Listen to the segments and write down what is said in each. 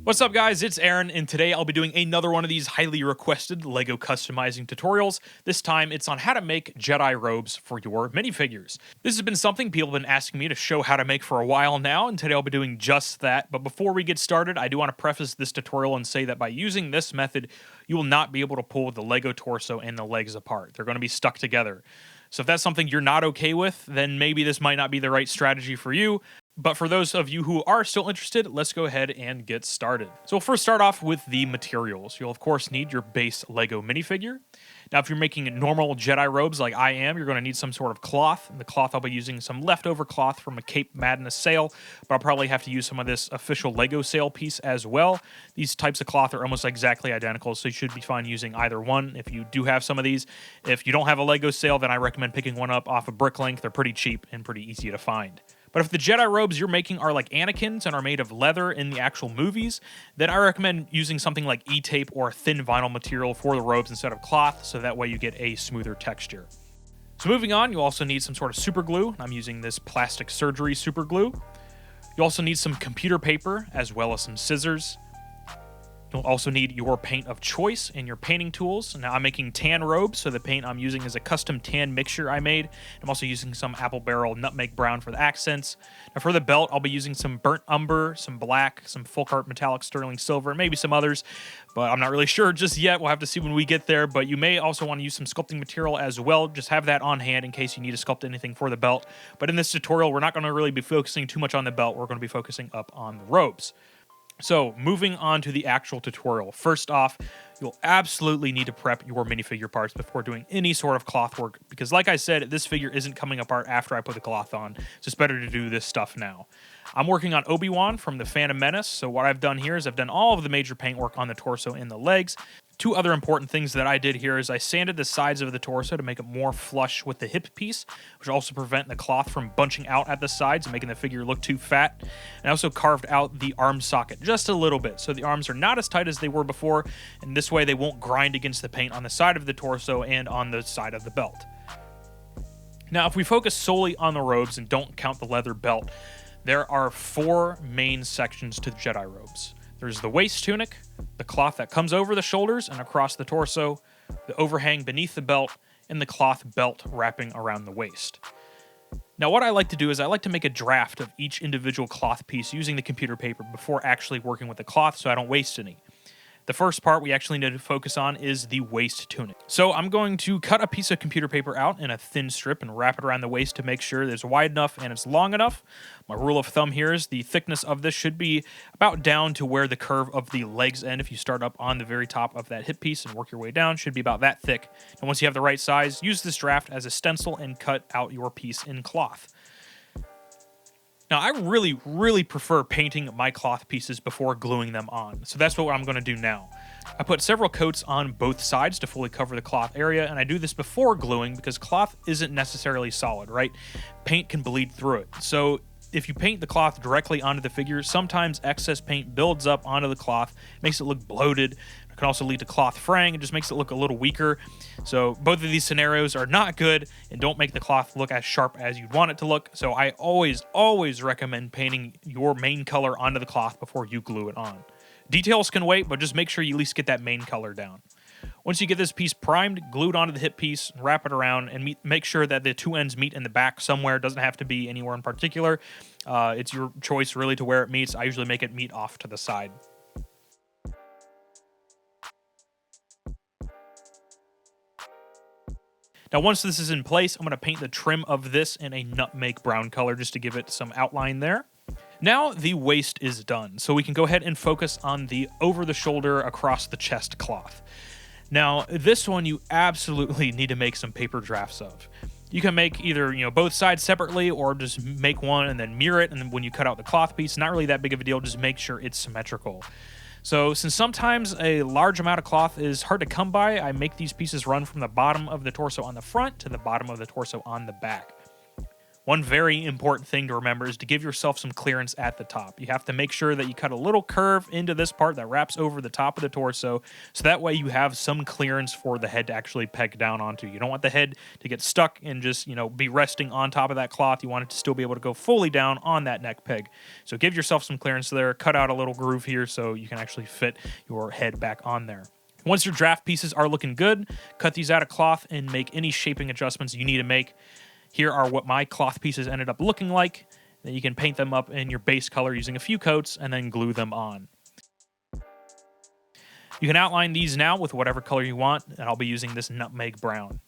What's up guys, it's Aaron, and today I'll be doing another one of these highly requested LEGO customizing tutorials. This time it's on how to make Jedi robes for your minifigures. This has been something people have been asking me to show how to make for a while now, and today I'll be doing just that. But before we get started, I do want to preface this tutorial and say that by using this method, you will not be able to pull the LEGO torso and the legs apart. They're going to be stuck together. So if that's something you're not okay with, then maybe this might not be the right strategy for you. But for those of you who are still interested, let's go ahead and get started. So we'll first start off with the materials. You'll of course need your base LEGO minifigure. Now if you're making normal Jedi robes like I am, you're going to need some sort of cloth. And the cloth I'll be using some leftover cloth from a Cape Madness sale, but I'll probably have to use some of this official LEGO sale piece as well. These types of cloth are almost exactly identical, so you should be fine using either one if you do have some of these. If you don't have a LEGO sale, then I recommend picking one up off of Bricklink. They're pretty cheap and pretty easy to find. But if the Jedi robes you're making are like Anakin's and are made of leather in the actual movies, then I recommend using something like E-tape or thin vinyl material for the robes instead of cloth, so that way you get a smoother texture. So moving on, you also need some sort of super glue. I'm using this plastic surgery super glue. You also need some computer paper as well as some scissors. You'll also need your paint of choice and your painting tools. Now I'm making tan robes, so the paint I'm using is a custom tan mixture I made. I'm also using some apple barrel nutmeg brown for the accents. Now for the belt, I'll be using some burnt umber, some black, some folk art metallic sterling silver, and maybe some others, but I'm not really sure just yet. We'll have to see when we get there, but you may also want to use some sculpting material as well. Just have that on hand in case you need to sculpt anything for the belt. But in this tutorial, we're not going to really be focusing too much on the belt. We're going to be focusing up on the robes. So, moving on to the actual tutorial. First off, you'll absolutely need to prep your minifigure parts before doing any sort of cloth work, because like I said, this figure isn't coming apart after I put the cloth on, so it's better to do this stuff now. I'm working on Obi-Wan from the Phantom Menace, so what I've done here is I've done all of the major paint work on the torso and the legs. Two other important things that I did here is I sanded the sides of the torso to make it more flush with the hip piece, which will also prevent the cloth from bunching out at the sides and making the figure look too fat. And I also carved out the arm socket just a little bit, so the arms are not as tight as they were before, and this way they won't grind against the paint on the side of the torso and on the side of the belt. Now, if we focus solely on the robes and don't count the leather belt, there are four main sections to the Jedi robes. There's the waist tunic, the cloth that comes over the shoulders and across the torso, the overhang beneath the belt, and the cloth belt wrapping around the waist. Now what I like to do is I like to make a draft of each individual cloth piece using the computer paper before actually working with the cloth so I don't waste any. The first part we actually need to focus on is the waist tunic. So I'm going to cut a piece of computer paper out in a thin strip and wrap it around the waist to make sure that it's wide enough and it's long enough. My rule of thumb here is the thickness of this should be about down to where the curve of the legs end. If you start up on the very top of that hip piece and work your way down, should be about that thick. And once you have the right size, use this draft as a stencil and cut out your piece in cloth. Now, I really prefer painting my cloth pieces before gluing them on, so that's what I'm going to do now. I put several coats on both sides to fully cover the cloth area, and I do this before gluing because cloth isn't necessarily solid, right? Paint can bleed through it, so if you paint the cloth directly onto the figure, sometimes excess paint builds up onto the cloth, makes it look bloated. It can also lead to cloth fraying. It just makes it look a little weaker. So both of these scenarios are not good and don't make the cloth look as sharp as you'd want it to look. So I always recommend painting your main color onto the cloth before you glue it on. Details can wait, but just make sure you at least get that main color down. Once you get this piece primed, glued onto the hip piece, wrap it around, and make sure that the two ends meet in the back somewhere. It doesn't have to be anywhere in particular. It's your choice really to where it meets. I usually make it meet off to the side. Now once this is in place, I'm going to paint the trim of this in a nutmeg brown color just to give it some outline there. Now the waist is done, so we can go ahead and focus on the over-the-shoulder, across-the-chest cloth. Now this one you absolutely need to make some paper drafts of. You can make either both sides separately or just make one and then mirror it, and then when you cut out the cloth piece, not really that big of a deal, just make sure it's symmetrical. So since sometimes a large amount of cloth is hard to come by, I make these pieces run from the bottom of the torso on the front to the bottom of the torso on the back. One very important thing to remember is to give yourself some clearance at the top. You have to make sure that you cut a little curve into this part that wraps over the top of the torso, so that way you have some clearance for the head to actually peg down onto. You don't want the head to get stuck and just, be resting on top of that cloth. You want it to still be able to go fully down on that neck peg. So give yourself some clearance there, cut out a little groove here so you can actually fit your head back on there. Once your draft pieces are looking good, cut these out of cloth and make any shaping adjustments you need to make. Here are what my cloth pieces ended up looking like. Then you can paint them up in your base color using a few coats and then glue them on. You can outline these now with whatever color you want, and I'll be using this nutmeg brown.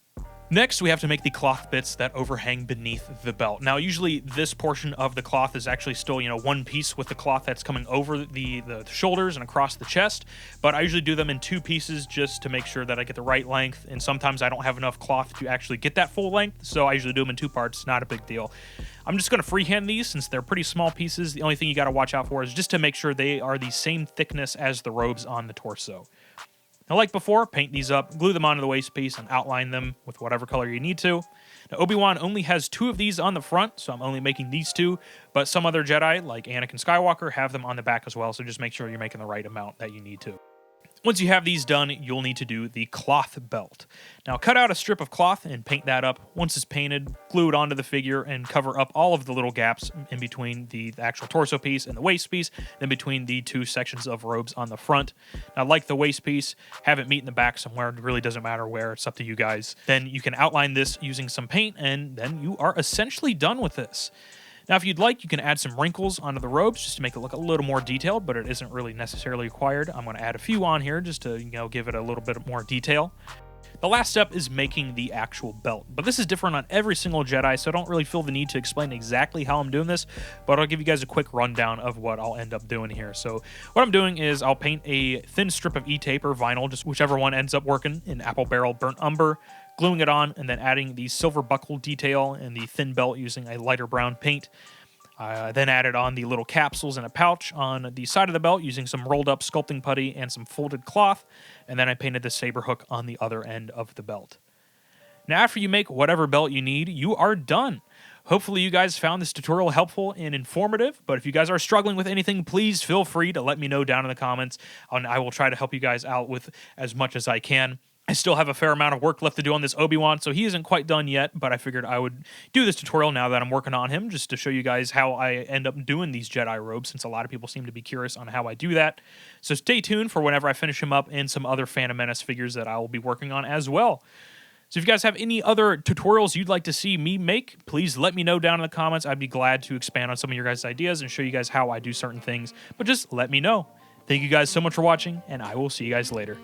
Next, we have to make the cloth bits that overhang beneath the belt. Now, usually this portion of the cloth is actually still, one piece with the cloth that's coming over the shoulders and across the chest, but I usually do them in two pieces just to make sure that I get the right length, and sometimes I don't have enough cloth to actually get that full length, so I usually do them in two parts, not a big deal. I'm just going to freehand these since they're pretty small pieces. The only thing you got to watch out for is just to make sure they are the same thickness as the robes on the torso. Now, like before, paint these up, glue them onto the waist piece, and outline them with whatever color you need to. Now, Obi-Wan only has 2 of these on the front, so I'm only making these 2, but some other Jedi, like Anakin Skywalker, have them on the back as well, so just make sure you're making the right amount that you need to. Once you have these done, you'll need to do the cloth belt. Now, cut out a strip of cloth and paint that up. Once it's painted, glue it onto the figure and cover up all of the little gaps in between the actual torso piece and the waist piece, then between the 2 sections of robes on the front. Now, like the waist piece, have it meet in the back somewhere. It really doesn't matter where. It's up to you guys. Then you can outline this using some paint, and then you are essentially done with this. Now, if you'd like, you can add some wrinkles onto the robes just to make it look a little more detailed, but it isn't really necessarily required. I'm going to add a few on here just to, give it a little bit more detail. The last step is making the actual belt, but this is different on every single Jedi, so I don't really feel the need to explain exactly how I'm doing this, but I'll give you guys a quick rundown of what I'll end up doing here. So what I'm doing is I'll paint a thin strip of E-tape or vinyl, just whichever one ends up working, in apple barrel burnt umber, gluing it on, and then adding the silver buckle detail and the thin belt using a lighter brown paint. I then added on the little capsules in a pouch on the side of the belt using some rolled up sculpting putty and some folded cloth, and then I painted the saber hook on the other end of the belt. Now, after you make whatever belt you need, you are done. Hopefully you guys found this tutorial helpful and informative, but if you guys are struggling with anything, please feel free to let me know down in the comments, and I will try to help you guys out with as much as I can. I still have a fair amount of work left to do on this Obi-Wan, so he isn't quite done yet, but I figured I would do this tutorial now that I'm working on him, just to show you guys how I end up doing these Jedi robes, since a lot of people seem to be curious on how I do that. So stay tuned for whenever I finish him up and some other Phantom Menace figures that I will be working on as well. So if you guys have any other tutorials you'd like to see me make, please let me know down in the comments. I'd be glad to expand on some of your guys' ideas and show you guys how I do certain things, but just let me know. Thank you guys so much for watching, and I will see you guys later.